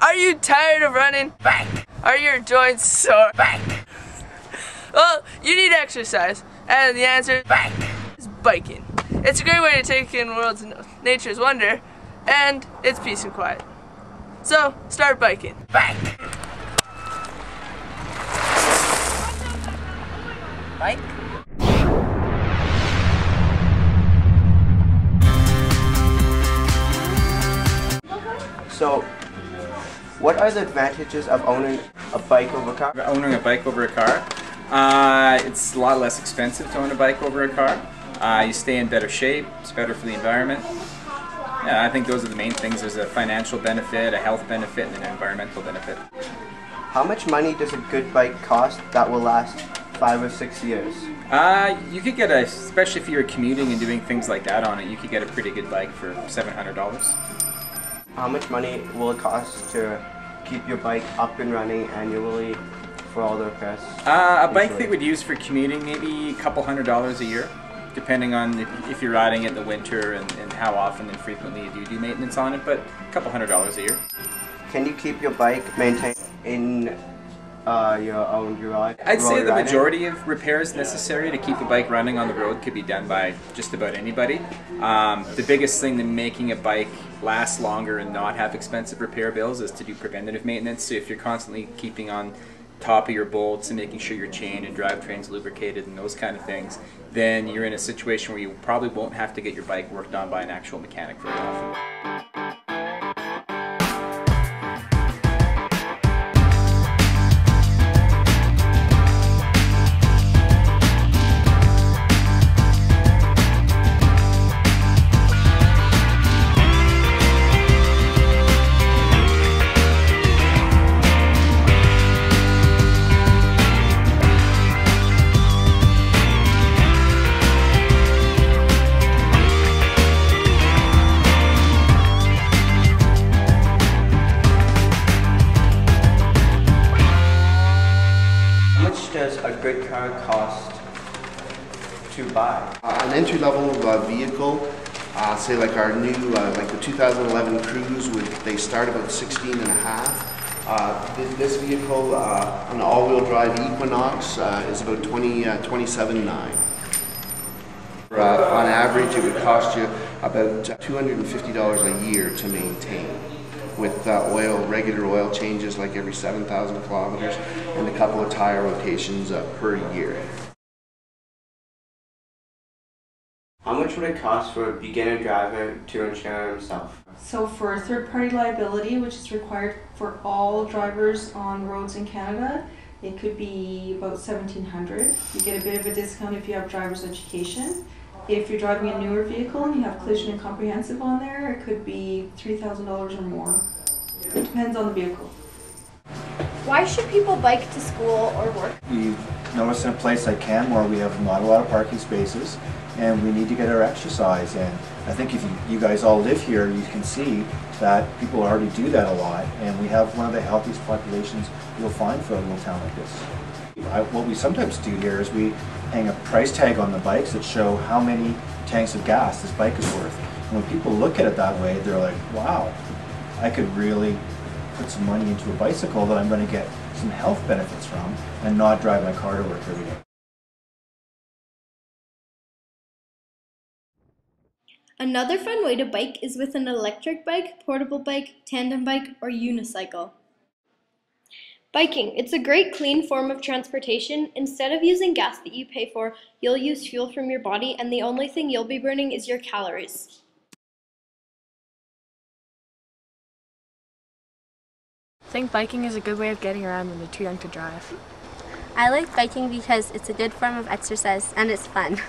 Are you tired of running? Back. Are your joints sore? Back. Well, you need exercise, and the answer back is biking. It's a great way to take in nature's wonder, and it's peace and quiet. So, start biking. Back. Bike. So, what are the advantages of owning a bike over a car? Owning a bike over a car? It's a lot less expensive to own a bike over a car. You stay in better shape, it's better for the environment. Yeah, I think those are the main things. There's a financial benefit, a health benefit, and an environmental benefit. How much money does a good bike cost that will last 5 or 6 years? You could get especially if you're commuting and doing things like that on it, you could get a pretty good bike for $700. How much money will it cost to keep your bike up and running annually for all the repairs? A bike that would use for commuting, maybe a couple $100 a year, depending on if you're riding it in the winter and how often and frequently you do maintenance on it, but a couple $100 a year. Can you keep your bike maintained in your own garage? I'd say the majority of repairs necessary to keep a bike running on the road could be done by just about anybody. The biggest thing to making a bike last longer and not have expensive repair bills is to do preventative maintenance. So if you're constantly keeping on top of your bolts and making sure your chain and drivetrain's lubricated and those kind of things, then you're in a situation where you probably won't have to get your bike worked on by an actual mechanic very often. Does a good car cost to buy? An entry-level vehicle, say like our new, like the 2011 Cruise, they start about 16 and a half. This vehicle, an all-wheel drive Equinox, is about 27.9. On average, it would cost you about $250 a year to maintain, with regular oil changes like every 7,000 kilometers and a couple of tire rotations per year. How much would it cost for a beginner driver to insure himself? So for third-party liability, which is required for all drivers on roads in Canada, it could be about $1,700. You get a bit of a discount if you have driver's education. If you're driving a newer vehicle and you have collision and comprehensive on there, it could be $3,000 or more. It depends on the vehicle. Why should people bike to school or work? We notice in a place like Canmore we have not a lot of parking spaces and we need to get our exercise in. I think if you guys all live here, you can see that people already do that a lot, and we have one of the healthiest populations you'll find for a little town like this. What we sometimes do here is we hang a price tag on the bikes that show how many tanks of gas this bike is worth. And when people look at it that way, they're like, wow, I could really put some money into a bicycle that I'm going to get some health benefits from and not drive my car to work every day. Another fun way to bike is with an electric bike, portable bike, tandem bike, or unicycle. Biking. It's a great clean form of transportation. Instead of using gas that you pay for, you'll use fuel from your body, and the only thing you'll be burning is your calories. I think biking is a good way of getting around when you're too young to drive. I like biking because it's a good form of exercise and it's fun.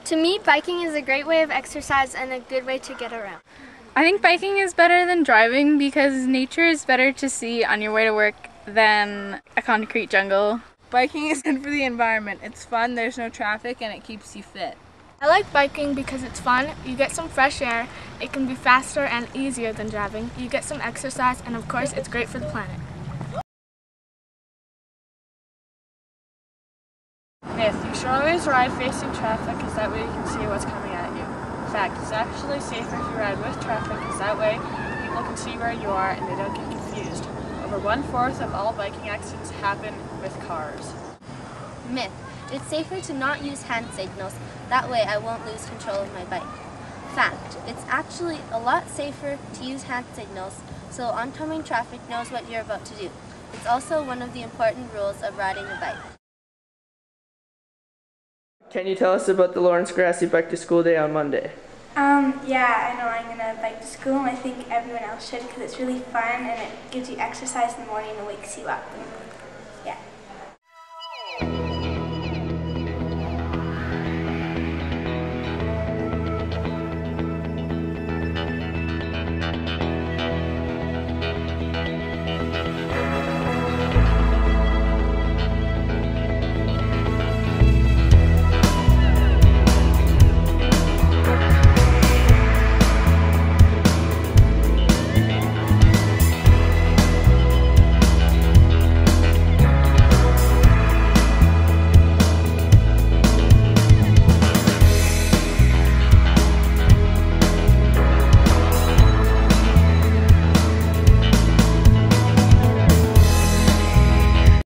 To me, biking is a great way of exercise and a good way to get around. I think biking is better than driving because nature is better to see on your way to work than a concrete jungle. Biking is good for the environment. It's fun, there's no traffic, and it keeps you fit. I like biking because it's fun, you get some fresh air, it can be faster and easier than driving, you get some exercise, and of course it's great for the planet. Myth. You should always ride facing traffic because that way you can see what's coming at you. Fact. It's actually safer if you ride with traffic because that way people can see where you are and they don't get confused. 1/4 of all biking accidents happen with cars. Myth. It's safer to not use hand signals. That way I won't lose control of my bike. Fact. It's actually a lot safer to use hand signals so oncoming traffic knows what you're about to do. It's also one of the important rules of riding a bike. Can you tell us about the Lawrence Grassi Bike to School Day on Monday? Yeah, I know I'm going to bike to school, and I think everyone else should because it's really fun and it gives you exercise in the morning and wakes you up. Yeah.